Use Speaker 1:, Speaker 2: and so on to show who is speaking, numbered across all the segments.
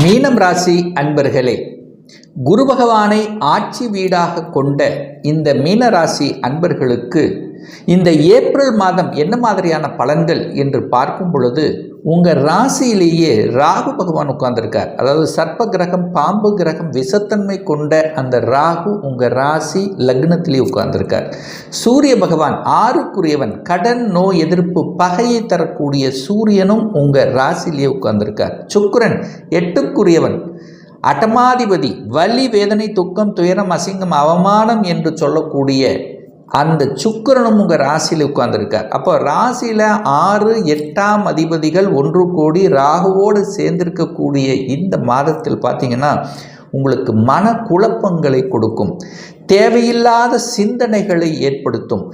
Speaker 1: மீனம் ராசி அன்பர்களே, குரு பகவானை ஆட்சி வீடாக கொண்ட இந்த மீனராசி அன்பர்களுக்கு இந்த ஏப்ரல் மாதம் என்ன மாதிரியான பலன்கள் என்று பார்க்கும் பொழுது, உங்கள் ராசியிலேயே ராகு பகவான் உட்கார்ந்துருக்கார். அதாவது சர்ப்ப கிரகம், பாம்பு கிரகம், விஷத்தன்மை கொண்ட அந்த ராகு உங்கள் ராசி லக்னத்திலே உட்கார்ந்துருக்கார். சூரிய பகவான் ஆறுக்குரியவன், கடன், நோய் எதிர்ப்பு, பகையை தரக்கூடிய சூரியனும் உங்கள் ராசியிலேயே உட்கார்ந்துருக்கார். சுக்கிரன் எட்டுக்குரியவன், அட்டமாதிபதி, வலி, வேதனை, துக்கம், துயரம், அசிங்கம், அவமானம் என்று சொல்லக்கூடிய அந்த சுக்கிரனும் உங்கள் ராசியில் உட்கார்ந்துருக்கார். அப்போ ராசியில் 6, 8ஆம் அதிபதிகள் ஒன்று கோடி ராகுவோடு சேர்ந்திருக்கக்கூடிய இந்த மாதத்தில் பார்த்தீங்கன்னா உங்களுக்கு மன குழப்பங்களை கொடுக்கும், தேவையில்லாத சிந்தனைகளை ஏற்படுத்தும்,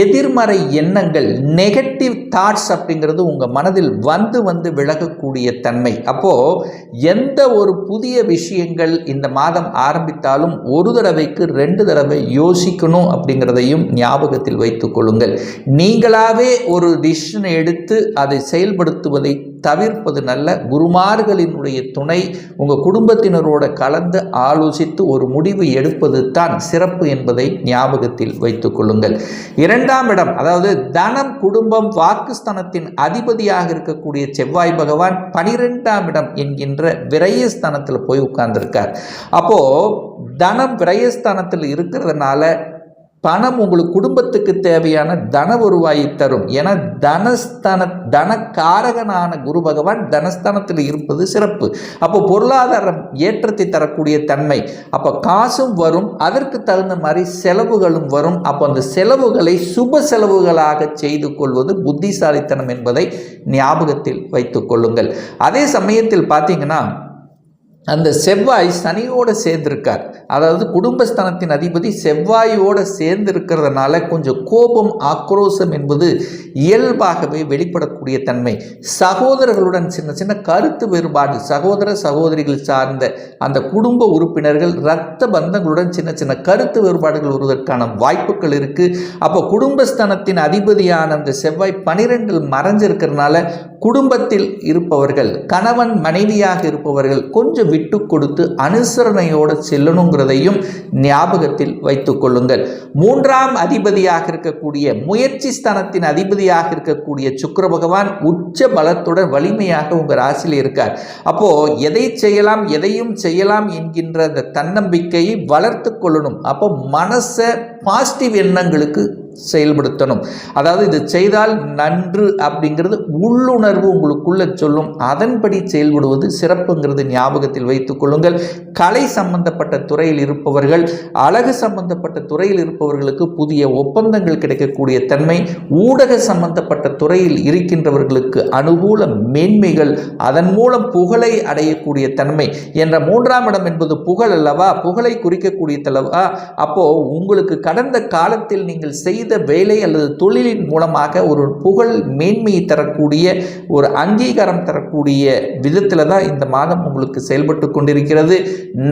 Speaker 1: எதிர்மறை எண்ணங்கள், நெகட்டிவ் தாட்ஸ் அப்படிங்கிறது உங்கள் மனதில் வந்து விலகக்கூடிய தன்மை. அப்போது எந்த ஒரு புதிய விஷயங்கள் இந்த மாதம் ஆரம்பித்தாலும் ஒரு தடவைக்கு 2 தடவை யோசிக்கணும் அப்படிங்கிறதையும் ஞாபகத்தில் வைத்துக் கொள்ளுங்கள். நீங்களாகவே ஒரு டிசிஷனை எடுத்து அதை செயல்படுத்துவதை தவிர்ப்பது நல்ல. குருமார்களினுடைய துணை, உங்கள் குடும்பத்தினரோட கலந்து ஆலோசித்து ஒரு முடிவு எடுப்பது தான் சிறப்பு என்பதை ஞாபகத்தில் வைத்துக் கொள்ளுங்கள். 2ஆம் இடம், அதாவது தனம், குடும்பம், வாக்குஸ்தானத்தின் அதிபதியாக இருக்கக்கூடிய செவ்வாய் பகவான் 12ஆம் இடம் என்கின்ற விரயஸ்தானத்தில் போய் உட்கார்ந்துருக்கார். அப்போ தனம் விரயஸ்தானத்தில் இருக்கிறதுனால பணம் உங்களுக்கு குடும்பத்துக்கு தேவையான தன வருவாயை தரும். ஏன்னா தனக்காரகனான குரு பகவான் தனஸ்தானத்தில் இருப்பது சிறப்பு. அப்போ பொருளாதாரம் ஏற்றத்தை தரக்கூடிய தன்மை. அப்போ காசும் வரும், அதற்கு தகுந்த மாதிரி செலவுகளும் வரும். அப்போ அந்த செலவுகளை சுப செலவுகளாக செய்து கொள்வது புத்திசாலித்தனம் என்பதை ஞாபகத்தில் வைத்துக் கொள்ளுங்கள். அதே சமயத்தில் பார்த்தீங்கன்னா அந்த செவ்வாய் சனியோடு சேர்ந்திருக்கார். அதாவது குடும்பஸ்தானத்தின் அதிபதி செவ்வாயோடு சேர்ந்து இருக்கிறதுனால கொஞ்சம் கோபம், ஆக்ரோஷம் என்பது இயல்பாகவே வெளிப்படக்கூடிய தன்மை. சகோதரர்களுடன் சின்ன கருத்து வேறுபாடு, சகோதர சகோதரிகள் சார்ந்த அந்த குடும்ப உறுப்பினர்கள், இரத்த பந்தங்களுடன் சின்ன கருத்து வேறுபாடுகள் வருவதற்கான வாய்ப்புகள் இருக்குது. அப்போ குடும்பஸ்தானத்தின் அதிபதியான அந்த செவ்வாய் 12 மறைஞ்சிருக்கிறதுனால குடும்பத்தில் இருப்பவர்கள், கணவன் மனைவியாக இருப்பவர்கள் கொஞ்சம் விட்டு கொடுத்து அனுசரணையோடு செல்லணுங்கிறதையும் ஞாபகத்தில் வைத்துக் கொள்ளுங்கள். 3ஆம் அதிபதியாக இருக்கக்கூடிய, முயற்சி ஸ்தானத்தின் அதிபதியாக இருக்கக்கூடிய சுக்கிர பகவான் உச்ச பலத்துடன் வலிமையாக உங்கள் ராசியில் இருக்கார். அப்போ எதை செய்யலாம், எதையும் செய்யலாம் என்கின்ற அந்த தன்னம்பிக்கையை வளர்த்து கொள்ளணும். அப்போ மனசை பாசிட்டிவ் எண்ணங்களுக்கு செயல்படுத்தணும். அதாவது இது செய்தால் நன்று அப்படிங்கிறது உள்ளுணர்வு உங்களுக்குள்ள சொல்லும், அதன்படி செயல்படுவது சிறப்புங்கிறது ஞாபகத்தில் வைத்துக் கொள்ளுங்கள். கலை சம்பந்தப்பட்ட துறையில் இருப்பவர்கள், அழகு சம்பந்தப்பட்ட துறையில் இருப்பவர்களுக்கு புதிய ஒப்பந்தங்கள் கிடைக்கக்கூடிய தன்மை, ஊடக சம்பந்தப்பட்ட துறையில் இருக்கின்றவர்களுக்கு அனுகூல மேன்மைகள், அதன் மூலம் புகழை அடையக்கூடிய தன்மை. என்ற 3ஆம் இடம் என்பது புகழ் அல்லவா, புகழை குறிக்கக்கூடிய தலவா. அப்போ உங்களுக்கு கடந்த காலத்தில் நீங்கள் செய்த வேலை அல்லது தொழிலின் மூலமாக ஒரு புகழ், மேன்மையை தரக்கூடிய ஒரு அங்கீகாரம் தரக்கூடிய விதத்தில் தான் இந்த மாதம் உங்களுக்கு செயல்பட்டு கொண்டிருக்கிறது.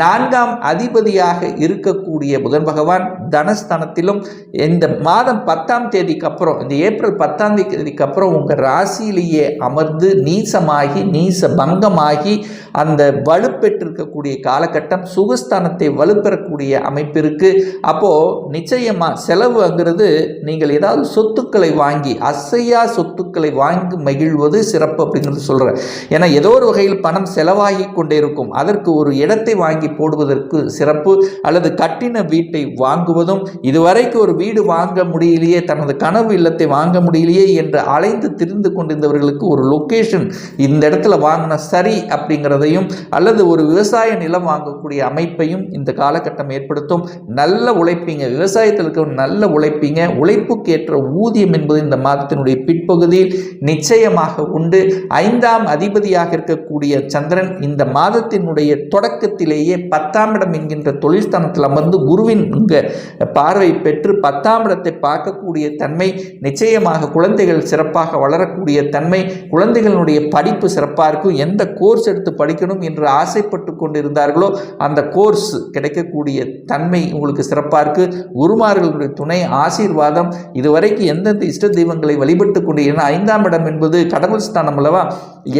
Speaker 1: 4ஆம் அதிபதியாக இருக்கக்கூடிய புதன் பகவான் தனஸ்தானத்திலும் இந்த மாதம் 10ஆம் தேதிக்கு அப்புறம், இந்த ஏப்ரல் 10ஆம் தேதிக்கு அப்புறம் உங்கள் ராசியிலேயே அமர்ந்து நீசமாகி, நீச பங்கமாகி அந்த வலுப்பெற்றிருக்கக்கூடிய காலகட்டம், சுகஸ்தானத்தை வலுப்பெறக்கூடிய அமைப்பிற்கு. அப்போது நிச்சயமாக செலவுங்கிறது, நீங்கள் ஏதாவது சொத்துக்களை வாங்கி, அசையா சொத்துக்களை வாங்கி மகிழ்வது சிறப்பு அப்படிங்கிறது சொல்கிறேன். ஏன்னா ஏதோ ஒரு வகையில் பணம் செலவாகி கொண்டே இருக்கும். அதற்கு ஒரு இடத்தை வாங்கி போடுவதற்கு சிறப்பு. அல்லது கட்டின வீட்டை வாங்குவதும், இதுவரைக்கும் ஒரு வீடு வாங்க முடியலையே, தனது கனவு இல்லத்தை வாங்க முடியலையே என்று அலைந்து திரிந்து கொண்டிருந்தவர்களுக்கு ஒரு லொக்கேஷன் இந்த இடத்துல வாங்கின சரி அப்படிங்கிறதையும், அல்லது ஒரு விவசாய நிலம் வாங்கக்கூடிய அமைப்பையும் இந்த காலகட்டம் ஏற்படுத்தும். நல்ல உழைப்பீங்க, விவசாயத்தில் இருக்க நல்ல உழைப்பீங்க, உழைப்புக்கேற்ற ஊதியம் என்பது இந்த மாதத்தினுடைய பிற்பகுதியில் நிச்சயமாக உண்டு. 5ஆம் அதிபதியாக இருக்கக்கூடிய சந்திரன் இந்த மாதத்தினுடைய தொடக்கத்திலேயே 10ஆம் இடம் என்கின்ற தொழில் ஸ்தானத்தில் அமர்ந்து குருவின் பார்வை பெற்று 10ஆம் இடத்தை பார்க்கக்கூடிய தன்மை. நிச்சயமாக குழந்தைகள் சிறப்பாக வளரக்கூடிய தன்மை, குழந்தைகளுடைய படிப்பு சிறப்பாக இருக்கும். எந்த கோர்ஸ் எடுத்து படிக்கணும் என்று ஆசைப்பட்டு கொண்டிருந்தார்களோ அந்த கோர்ஸ் கிடைக்கக்கூடிய தன்மை உங்களுக்கு சிறப்பாக இருக்குது. குருமார்களுடைய துணை, ஆசீர்வாதம் ஆசீர்வாதம். இதுவரைக்கும் எந்தெந்த இஷ்ட தெய்வங்களை வழிபட்டு கொண்டு, ஏன்னா 5ஆம் இடம் என்பது கடவுள் ஸ்தானம் அல்லவா,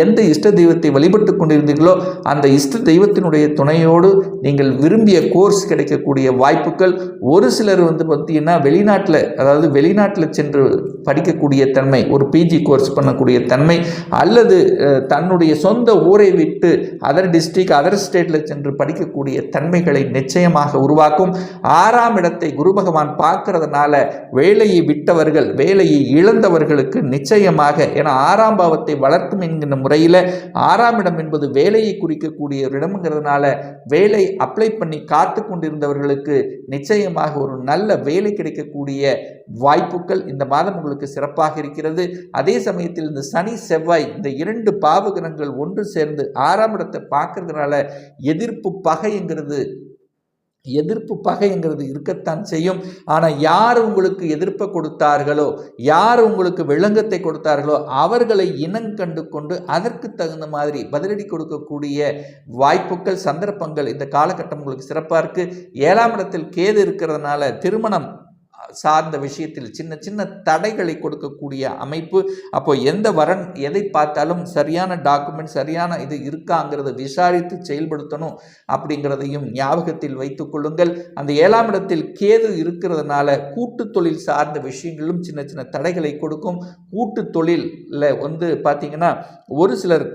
Speaker 1: எந்த இஷ்ட தெய்வத்தை வழிபட்டு கொண்டிருந்தீர்களோ அந்த இஷ்ட தெய்வத்தினுடைய துணையோடு நீங்கள் விரும்பிய கோர்ஸ் கிடைக்கக்கூடிய வாய்ப்புகள். ஒரு சிலர் பார்த்தீங்கன்னா வெளிநாட்டில், அதாவது வெளிநாட்டில் சென்று படிக்கக்கூடிய தன்மை, ஒரு பிஜி கோர்ஸ் பண்ணக்கூடிய தன்மை, அல்லது தன்னுடைய சொந்த ஊரை விட்டு அதர் டிஸ்ட்ரிக்ட் அதர் ஸ்டேட்டில் சென்று படிக்கக்கூடிய தன்மைகளை நிச்சயமாக உருவாக்கும். 6ஆம் இடத்தை குரு பகவான் பார்க்கறதுனால வேலையை விட்டவர்கள், வேலையை இழந்தவர்களுக்கு நிச்சயமாக, ஏன்னா 6ஆம் பாவத்தை வளர்க்கும் என்கின்ற முறையில் 6ஆம் இடம் என்பது வேலையை குறிக்கக்கூடிய ஒரு இடம்ங்கிறதுனால வேலை அப்ளை பண்ணி காத்து கொண்டிருந்தவர்களுக்கு நிச்சயமாக ஒரு நல்ல வேலை கிடைக்கக்கூடிய வாய்ப்புகள் இந்த மாதம் உங்களுக்கு சிறப்பாக இருக்கிறது. அதே சமயத்தில் இந்த சனி செவ்வாய் இந்த 2 பாவகிரகங்கள் ஒன்று சேர்ந்து 6ஆம் இடத்தை பார்க்கறதுனால எதிர்ப்பு பகைங்கிறது இருக்கத்தான் செய்யும். ஆனால் யார் உங்களுக்கு எதிர்ப்பை கொடுத்தார்களோ, யார் உங்களுக்கு விளங்கத்தை கொடுத்தார்களோ அவர்களை இனங்கண்டு கொண்டு அதற்கு தகுந்த மாதிரி பதிலடி கொடுக்கக்கூடிய வாய்ப்புகள், சந்தர்ப்பங்கள் இந்த காலகட்டம் உங்களுக்கு சிறப்பாக இருக்குது. 7ஆம் இடத்தில் கேது இருக்கிறதுனால திருமணம் சார்ந்த விஷயத்தில் சின்ன சின்ன தடைகளை கொடுக்கக்கூடிய அமைப்பு. அப்போ எந்த வரன் எதை பார்த்தாலும் சரியான டாக்குமெண்ட், சரியான இது இருக்காங்கிறத விசாரித்து செயல்படுத்தணும் அப்படிங்கிறதையும் ஞாபகத்தில் வைத்துக் கொள்ளுங்கள். அந்த 7ஆம் இடத்தில் கேது இருக்கிறதுனால கூட்டு தொழில் சார்ந்த விஷயங்களும் சின்ன சின்ன தடைகளை கொடுக்கும். கூட்டு தொழிலில் பார்த்தீங்கன்னா ஒரு சிலர்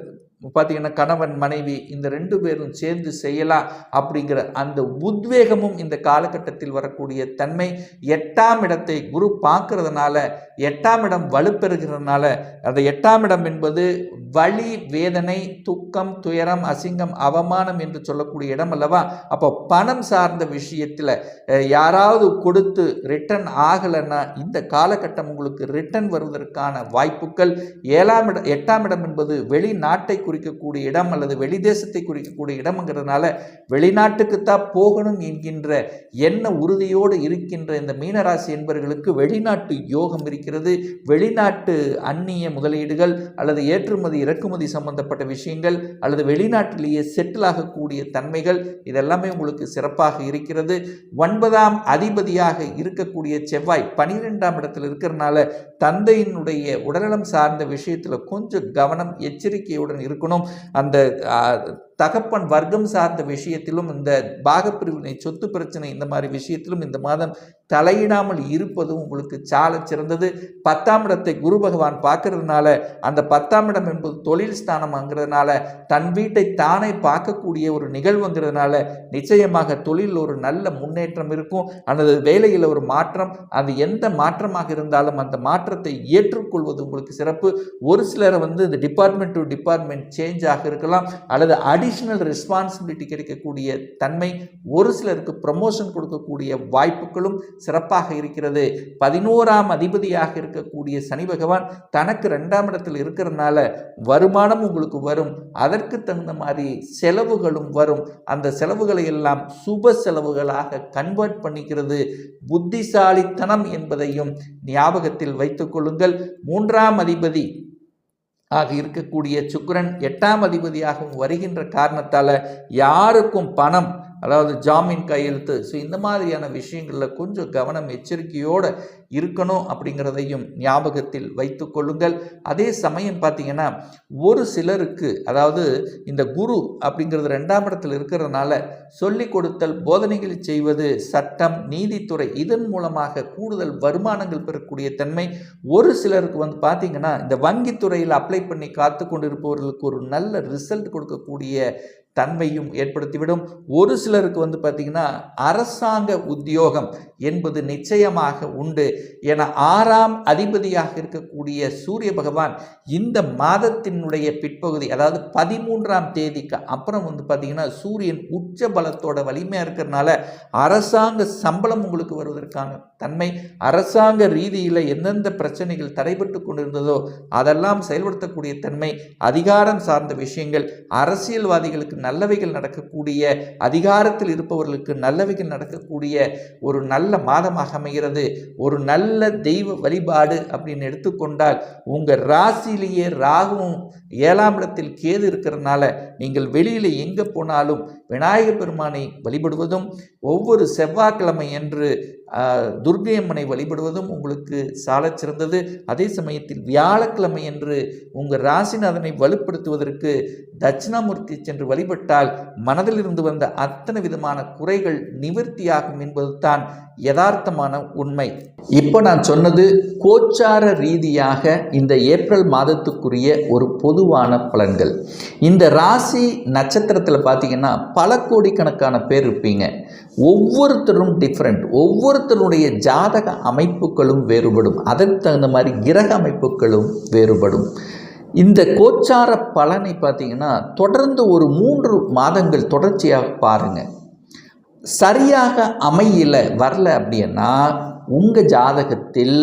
Speaker 1: பார்த்தீங்கன்னா கணவன் மனைவி இந்த 2 பேரும் சேர்ந்து செய்யலாம் அப்படிங்கிற அந்த உத்வேகமும் இந்த காலகட்டத்தில் வரக்கூடிய தன்மை. 8ஆம் இடத்தை குரு பார்க்கறதுனால 8ஆம் இடம் வலுப்பெறுகிறதுனால, அந்த 8ஆம் இடம் என்பது வலி, வேதனை, துக்கம், துயரம், அசிங்கம், அவமானம் என்று சொல்லக்கூடிய இடம் அல்லவா. அப்போ பணம் சார்ந்த விஷயத்தில் யாராவது கொடுத்து ரிட்டர்ன் ஆகலைன்னா இந்த காலகட்டம் உங்களுக்கு ரிட்டர்ன் வருவதற்கான வாய்ப்புகள். 8ஆம் இடம் என்பது வெளிநாட்டை குறிக்கக்கூடிய இடம் அல்லது வெளிதேசத்தை குறிக்கக்கூடிய இடம்ங்கிறதுனால வெளிநாட்டுக்குத்தான் போகணும் என்கின்ற எண்ண உறுதியோடு இருக்கின்ற இந்த மீனராசி என்பவர்களுக்கு வெளிநாட்டு யோகம் இருக்கிறது. வெளிநாட்டு அந்நிய முதலீடுகள் அல்லது ஏற்றுமதி இறக்குமதி சம்பந்தப்பட்ட விஷயங்கள் அல்லது வெளிநாட்டிலேயே செட்டில் ஆகக்கூடிய தன்மைகள் இதெல்லாமே உங்களுக்கு சிறப்பாக இருக்கிறது. 9ஆம் அதிபதியாக இருக்கக்கூடிய செவ்வாய் 12ஆம் இடத்தில் இருக்கிறதுனால தந்தையினுடைய உடல்நலம் சார்ந்த விஷயத்தில் கொஞ்சம் கவனம், எச்சரிக்கையுடன் இருக்கணும். அந்த தகப்பன் வர்க்கம் சார்ந்த விஷயத்திலும், இந்த பாகப்பிரிவினை, சொத்து பிரச்சனை, இந்த மாதிரி விஷயத்திலும் இந்த மாதம் தலையிடாமல் இருப்பதும் உங்களுக்கு சால சிறந்தது. 10ஆம் இடத்தை குரு பகவான் பார்க்கறதுனால அந்த 10ஆம் இடம் என்பது தொழில் ஸ்தானம்ங்கிறதுனால தன் வீட்டை தானே பார்க்கக்கூடிய ஒரு நிகழ்வுங்கிறதுனால நிச்சயமாக தொழில் ஒரு நல்ல முன்னேற்றம் இருக்கும். அல்லது வேலையில் ஒரு மாற்றம், அது எந்த மாற்றமாக இருந்தாலும் அந்த மாற்றத்தை ஏற்றுக்கொள்வது உங்களுக்கு சிறப்பு. ஒரு சிலரை இந்த டிபார்ட்மெண்ட் டு டிபார்ட்மெண்ட் சேஞ்ச் ஆக இருக்கலாம், அல்லது அடிஷனல் ரெஸ்பான்சிபிலிட்டி கிடைக்கக்கூடிய தன்மை, ஒரு சிலருக்கு ப்ரமோஷன் கொடுக்கக்கூடிய வாய்ப்புகளும் சிறப்பாக இருக்கிறது. 11ஆம் அதிபதியாக இருக்கக்கூடிய சனி பகவான் தனக்கு 2ஆம் இடத்தில் இருக்கிறதுனால வருமானம் உங்களுக்கு வரும், அதற்கு தகுந்த மாதிரி செலவுகளும் வரும். அந்த செலவுகளை எல்லாம் சுப செலவுகளாக கன்வெர்ட் பண்ணிக்கிறது புத்திசாலித்தனம் என்பதையும் ஞாபகத்தில் வைத்துக் கொள்ளுங்கள். 3ஆம் அதிபதி ஆக இருக்கக்கூடிய சுக்கிரன் 8ஆம் அதிபதியாகவும் வருகின்ற காரணத்தால் யாருக்கும் பணம், அதாவது ஜாமீன் கையெழுத்து, ஸோ இந்த மாதிரியான விஷயங்களில் கொஞ்சம் கவனம், எச்சரிக்கையோடு இருக்கணும் அப்படிங்கிறதையும் ஞாபகத்தில் வைத்து கொள்ளுங்கள். அதே சமயம் பார்த்தீங்கன்னா ஒரு சிலருக்கு, அதாவது இந்த குரு அப்படிங்கிறது 2ஆம் இடத்தில் இருக்கிறதுனால சொல்லிக் கொடுத்தல், போதனைகள் செய்வது, சட்டம், நீதித்துறை, இதன் மூலமாக கூடுதல் வருமானங்கள் பெறக்கூடிய தன்மை. ஒரு சிலருக்கு பார்த்தீங்கன்னா இந்த வங்கித்துறையில் அப்ளை பண்ணி காத்து கொண்டிருப்பவர்களுக்கு ஒரு நல்ல ரிசல்ட் கொடுக்கக்கூடிய தன்மையும் ஏற்படுத்திவிடும். ஒரு சிலருக்கு பார்த்தீங்கன்னா அரசாங்க உத்தியோகம் என்பது நிச்சயமாக உண்டு. என 6ஆம் அதிபதியாக இருக்கக்கூடிய சூரிய பகவான் இந்த மாதத்தினுடைய பிற்பகுதி, அதாவது 13ஆம் தேதிக்கு அப்புறம் பார்த்தீங்கன்னா சூரியன் உச்ச பலத்தோட வலிமையாக இருக்கிறதுனால அரசாங்க சம்பளம் உங்களுக்கு வருவதற்கான தன்மை, அரசாங்க ரீதியில் எந்தெந்த பிரச்சனைகள் தடைபட்டு கொண்டிருந்ததோ அதெல்லாம் செயல்படுத்தக்கூடிய தன்மை, அதிகாரம் சார்ந்த விஷயங்கள், அரசியல்வாதிகளுக்கு நல்லவைகள் நடக்கக்கூடிய, அதிகாரத்தில் இருப்பவர்களுக்கு நல்லவைகள் நடக்கக்கூடிய ஒரு நல்ல மாதமாக அமைகிறது. ஒரு நல்ல தெய்வ வழிபாடு அப்படின்னு எடுத்துக்கொண்டால் உங்கள் ராசியிலேயே ராகுவும் 7ஆம் இடத்தில் கேது இருக்கிறதுனால நீங்கள் வெளியில் எங்கே போனாலும் விநாயகர் பெருமானை வழிபடுவதும், ஒவ்வொரு செவ்வாய்க்கிழமை என்று துர்க்கை அம்மனை வழிபடுவதும் உங்களுக்கு சாலச் சிறந்தது. அதே சமயத்தில் வியாழக்கிழமை என்று உங்கள் ராசிநாதனை வலுப்படுத்துவதற்கு தட்சிணாமூர்த்தி சென்று வழிபட்டால் மனதில் இருந்து வந்த அத்தனை விதமான குறைகள் நிவர்த்தியாகும் என்பது தான் யதார்த்தமான உண்மை. இப்போ நான் சொன்னது கோச்சார ரீதியாக இந்த ஏப்ரல் மாதத்துக்குரிய ஒரு பொதுவான பலன்கள். இந்த ராசி நட்சத்திரத்தில் பார்த்தீங்கன்னா பல கோடிக்கணக்கான பேர் இருப்பீங்க. ஒவ்வொருத்தரும் டிஃப்ரெண்ட், ஒவ்வொருத்தருடைய ஜாதக அமைப்புகளும் வேறுபடும், அதற்கு தகுந்த மாதிரி கிரக அமைப்புகளும் வேறுபடும். இந்த கோச்சார பலனை பார்த்தீங்கன்னா தொடர்ந்து ஒரு 3 மாதங்கள் தொடர்ச்சியாக பாருங்கள். சரியாக வரல அப்படின்னா உங்கள் ஜாதகத்தில்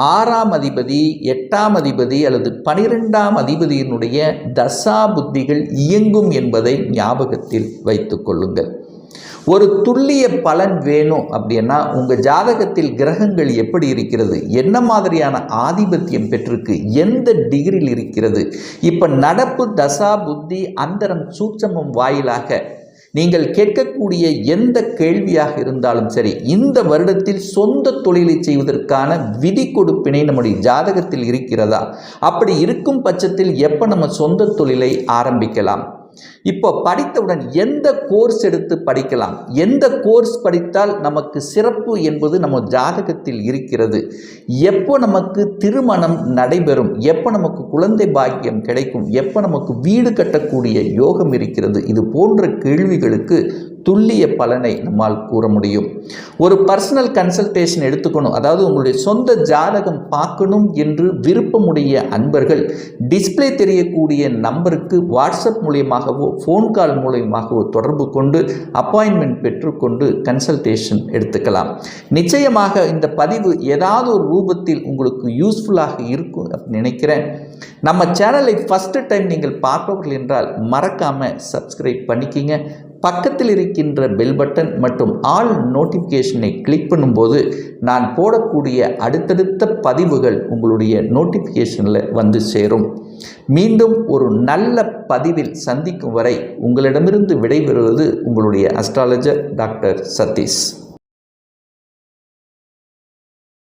Speaker 1: 6ஆம் அதிபதி 8ஆம் அதிபதி அல்லது 12ஆம் அதிபதியினுடைய தசா புத்திகள் இயங்கும் என்பதை ஞாபகத்தில் வைத்துக் கொள்ளுங்கள். ஒரு துல்லிய பலன் வேணும் அப்படின்னா உங்கள் ஜாதகத்தில் கிரகங்கள் எப்படி இருக்கிறது, என்ன மாதிரியான ஆதிபத்தியம் பெற்றிருக்கு, எந்த டிகிரியில் இருக்கிறது, இப்போ நடப்பு தசா புத்தி அந்தரம் சூட்சமம் வாயிலாக நீங்கள் கேட்கக்கூடிய எந்த கேள்வியாக இருந்தாலும் சரி, இந்த வருடத்தில் சொந்த தொழிலை செய்வதற்கான விதி கொடுப்பினை நம்முடைய ஜாதகத்தில் இருக்கிறதா, அப்படி இருக்கும் பட்சத்தில் எப்போ நம்ம சொந்த தொழிலை ஆரம்பிக்கலாம், இப்போ படித்தவுடன் எந்த கோர்ஸ் எடுத்து படிக்கலாம், எந்த கோர்ஸ் படித்தால் நமக்கு சிறப்பு என்பது நம்ம ஜாதகத்தில் இருக்கிறது, எப்போ நமக்கு திருமணம் நடைபெறும், எப்போ நமக்கு குழந்தை பாக்கியம் கிடைக்கும், எப்போ நமக்கு வீடு கட்டக்கூடிய யோகம் இருக்கிறது, இது போன்ற கேள்விகளுக்கு துல்லிய பலனை நம்மால் கூற முடியும். ஒரு பர்சனல் கன்சல்டேஷன் எடுத்துக்கணும், அதாவது உங்களுடைய சொந்த ஜாதகம் பார்க்கணும் என்று விருப்பமுடைய அன்பர்கள் டிஸ்பிளே தெரியக்கூடிய நம்பருக்கு வாட்ஸ்அப் மூலியமாகவோ ஃபோன் கால் மூலியமாகவோ தொடர்பு கொண்டு அப்பாயின்மெண்ட் பெற்றுக்கொண்டு கன்சல்டேஷன் எடுத்துக்கலாம். நிச்சயமாக இந்த பதிவு ஏதாவது ஒரு ரூபத்தில் உங்களுக்கு யூஸ்ஃபுல்லாக இருக்கும் அப்படின்னு நினைக்கிறேன். நம்ம சேனலை ஃபஸ்ட்டு டைம் நீங்கள் பார்ப்பவர்கள் என்றால் மறக்காமல் சப்ஸ்கிரைப் பண்ணிக்கிங்க. பக்கத்தில் இருக்கின்ற பெல் பட்டன் மற்றும் ஆல் நோட்டிஃபிகேஷனை கிளிக் பண்ணும்போது நான் போடக்கூடிய அடுத்தடுத்த பதிவுகள் உங்களுடைய நோட்டிஃபிகேஷனில் வந்து சேரும். மீண்டும் ஒரு நல்ல பதிவில் சந்திக்கும் வரை உங்களிடமிருந்து விடைபெறுவது உங்களுடைய அஸ்ட்ராலஜர் டாக்டர் சதீஷ்.